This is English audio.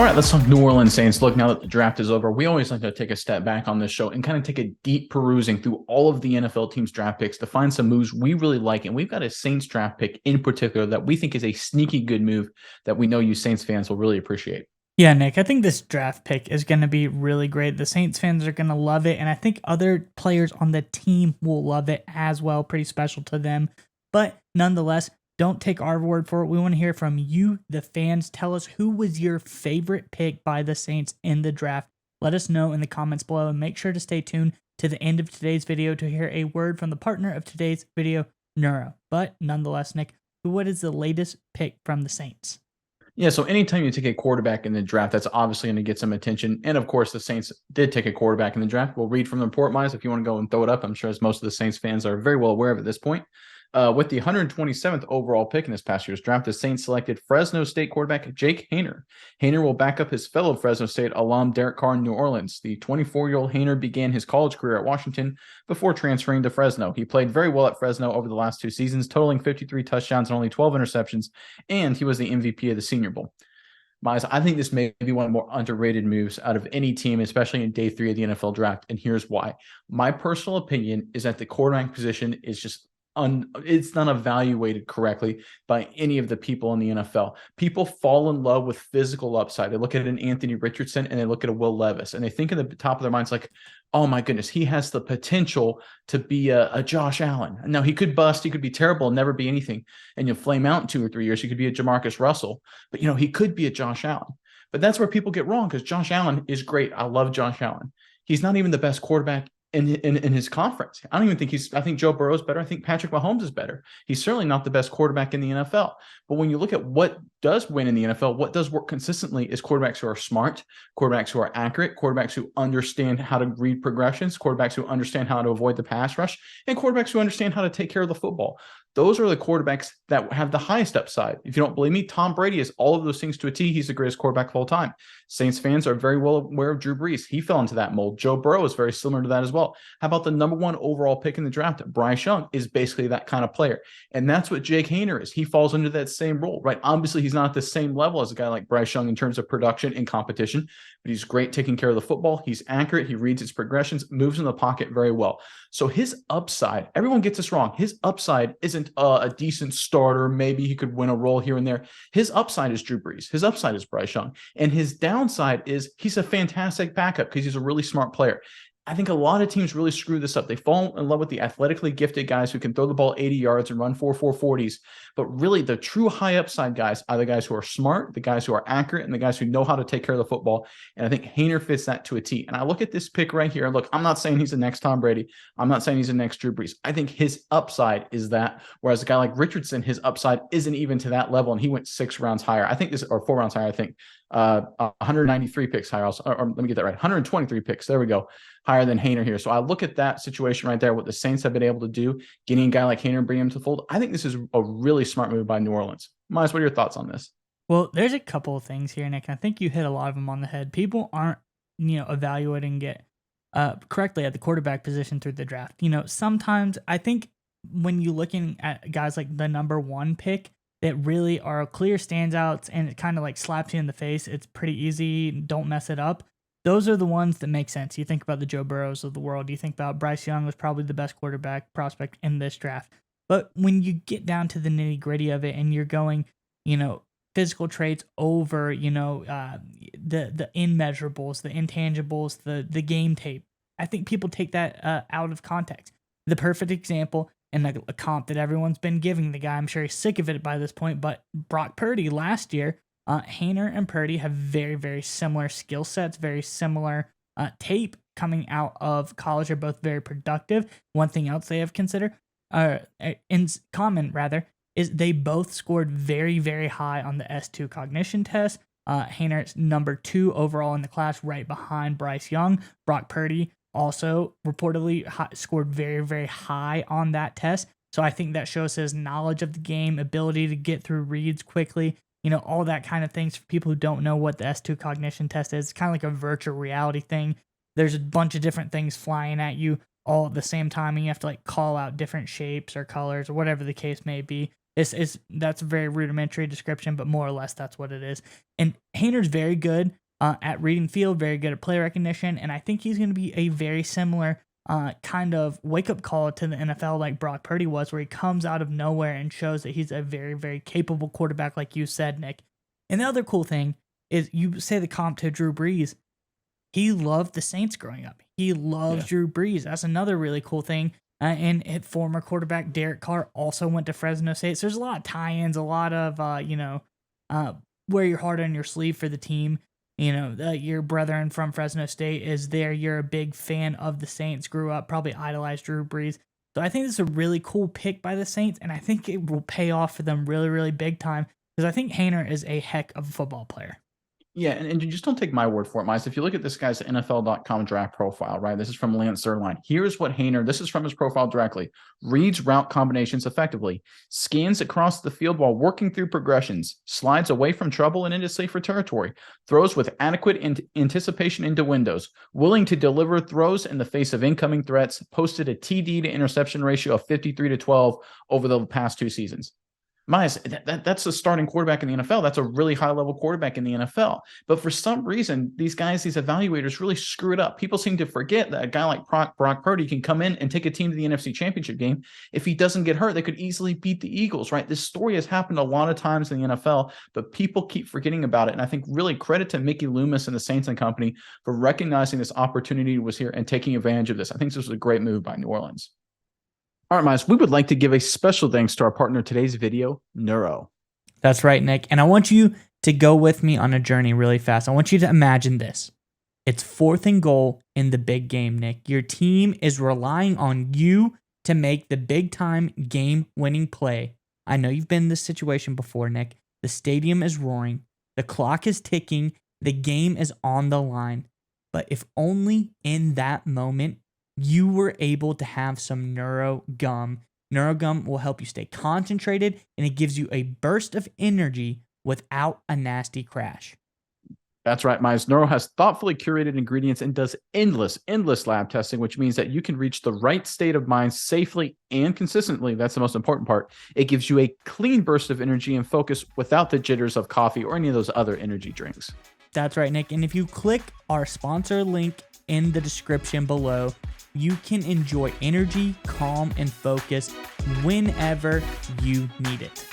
All right, let's talk New Orleans Saints. Look, now that the draft is over, we always like to take a step back on this show and kind of take a deep perusing through all of the NFL teams' draft picks to find some moves we really like. And we've got a Saints draft pick in particular that we think is a sneaky good move that we know you Saints fans will really appreciate. Yeah, Nick, I think this draft pick is going to be really great. The Saints fans are going to love it, and I think other players on the team will love it as well. Pretty special to them. But nonetheless, don't take our word for it. We want to hear from you, the fans. Tell us who was your favorite pick by the Saints in the draft. Let us know in the comments below, and make sure to stay tuned to the end of today's video to hear a word from the partner of today's video, Neuro. But nonetheless, Nick, what is the latest pick from the Saints? Yeah, so anytime you take a quarterback in the draft, that's obviously going to get some attention. And of course, the Saints did take a quarterback in the draft. We'll read from the report, Miles, if you want to go and throw it up. I'm sure as most of the Saints fans are very well aware of at this point. With the 127th overall pick in this past year's draft, the Saints selected Fresno State quarterback Jake Haener. Haener will back up his fellow Fresno State alum Derek Carr in New Orleans. The 24-year-old Haener began his college career at Washington before transferring to Fresno. He played very well at Fresno over the last two seasons, totaling 53 touchdowns and only 12 interceptions, and he was the MVP of the Senior Bowl. Miles, I think this may be one of the more underrated moves out of any team, especially in day 3 of the NFL draft. And here's why. My personal opinion is that the quarterback position is just it's not evaluated correctly by any of the people in the NFL. People fall in love with physical upside. They look at an Anthony Richardson and they look at a Will Levis and they think in the top of their minds like, oh my goodness, he has the potential to be a Josh Allen. Now he could bust, he could be terrible and never be anything, and you'll flame out in 2 or 3 years. He could be a Jamarcus Russell, but he could be a Josh Allen. But that's where people get wrong because Josh Allen is great. I love Josh Allen. He's not even the best quarterback in his conference. I don't even think I think Joe Burrow is better. I think Patrick Mahomes is better. He's certainly not the best quarterback in the NFL. But when you look at what does win in the NFL, what does work consistently is quarterbacks who are smart, quarterbacks who are accurate, quarterbacks who understand how to read progressions, quarterbacks who understand how to avoid the pass rush, and quarterbacks who understand how to take care of the football. Those are the quarterbacks that have the highest upside. If you don't believe me, Tom Brady is all of those things to a T. He's the greatest quarterback of all time. Saints fans are very well aware of Drew Brees. He fell into that mold. Joe Burrow is very similar to that as well. How about the number 1 overall pick in the draft? Bryce Young is basically that kind of player. And that's what Jake Haener is. He falls under that same role, right? Obviously, he's not at the same level as a guy like Bryce Young in terms of production and competition, but he's great taking care of the football. He's accurate. He reads its progressions, moves in the pocket very well. So his upside, everyone gets this wrong. His upside isn't a decent starter. Maybe he could win a role here and there. His upside is Drew Brees. His upside is Bryce Young. And his downside is he's a fantastic backup because he's a really smart player. I think a lot of teams really screw this up. They fall in love with the athletically gifted guys who can throw the ball 80 yards and run 4.40s. But really, the true high upside guys are the guys who are smart, the guys who are accurate, and the guys who know how to take care of the football. And I think Haener fits that to a T. And I look at this pick right here. Look, I'm not saying he's the next Tom Brady. I'm not saying he's the next Drew Brees. I think his upside is that, whereas a guy like Richardson, his upside isn't even to that level, and he went 6 rounds higher. I think this, or 4 rounds higher, I think. 193 picks higher, also, or let me get that right. 123 picks. There we go. Higher than Haener here. So I look at that situation right there, what the Saints have been able to do, getting a guy like Haener and bringing him to the fold. I think this is a really smart move by New Orleans. Miles, what are your thoughts on this? Well, there's a couple of things here, Nick. I think you hit a lot of them on the head. People aren't, evaluating it correctly at the quarterback position through the draft. Sometimes I think when you're looking at guys like the number 1 pick that really are clear standouts and it kind of like slaps you in the face, it's pretty easy, don't mess it up. Those are the ones that make sense. You think about the Joe Burrows of the world. You think about Bryce Young was probably the best quarterback prospect in this draft. But when you get down to the nitty gritty of it and you're going, physical traits over, the immeasurables, the intangibles, the game tape, I think people take that out of context. The perfect example and a comp that everyone's been giving the guy, I'm sure he's sick of it by this point, but Brock Purdy last year, Haener and Purdy have very, very similar skill sets, very similar tape coming out of college. They're both very productive. One thing else they have considered, in common rather, is they both scored very, very high on the S2 cognition test. Haener's number 2 overall in the class, right behind Bryce Young. Brock Purdy also reportedly scored very, very high on that test. So I think that shows his knowledge of the game, ability to get through reads quickly, all that kind of things. For people who don't know what the S2 cognition test is, it's kind of like a virtual reality thing. There's a bunch of different things flying at you all at the same time, and you have to call out different shapes or colors or whatever the case may be. That's a very rudimentary description, but more or less that's what it is. And Hayner's very good at reading field, very good at play recognition, and I think he's going to be a very similar kind of wake up call to the NFL like Brock Purdy was, where he comes out of nowhere and shows that he's a very, very capable quarterback, like you said, Nick. And the other cool thing is you say the comp to Drew Brees. He loved the Saints growing up. He loves Drew Brees. That's another really cool thing. And former quarterback Derek Carr also went to Fresno State. So there's a lot of tie-ins, a lot of wear your heart on your sleeve for the team. Your brethren from Fresno State is there. You're a big fan of the Saints. Grew up, probably idolized Drew Brees. So I think this is a really cool pick by the Saints, and I think it will pay off for them really, really big time because I think Haener is a heck of a football player. Yeah, and you just don't take my word for it, Miles. If you look at this guy's NFL.com draft profile, right? This is from Lance Zierlein. Here's what Haener, this is from his profile directly, reads route combinations effectively, scans across the field while working through progressions, slides away from trouble and into safer territory, throws with adequate anticipation into windows, willing to deliver throws in the face of incoming threats, posted a TD to interception ratio of 53-12 over the past 2 seasons. Miles, that's a starting quarterback in the NFL. That's a really high-level quarterback in the NFL. But for some reason, these evaluators really screw it up. People seem to forget that a guy like Brock Purdy can come in and take a team to the NFC Championship game. If he doesn't get hurt, they could easily beat the Eagles, right? This story has happened a lot of times in the NFL, but people keep forgetting about it. And I think really credit to Mickey Loomis and the Saints and company for recognizing this opportunity was here and taking advantage of this. I think this was a great move by New Orleans. All right, Miles, we would like to give a special thanks to our partner in today's video, Neuro. That's right, Nick. And I want you to go with me on a journey really fast. I want you to imagine this. It's 4th and goal in the big game, Nick. Your team is relying on you to make the big-time game-winning play. I know you've been in this situation before, Nick. The stadium is roaring. The clock is ticking. The game is on the line. But if only in that moment you were able to have some NeuroGum. NeuroGum will help you stay concentrated, and it gives you a burst of energy without a nasty crash. That's right, Miles. Neuro has thoughtfully curated ingredients and does endless lab testing, which means that you can reach the right state of mind safely and consistently. That's the most important part. It gives you a clean burst of energy and focus without the jitters of coffee or any of those other energy drinks. That's right, Nick. And if you click our sponsor link in the description below, you can enjoy energy, calm, and focus whenever you need it.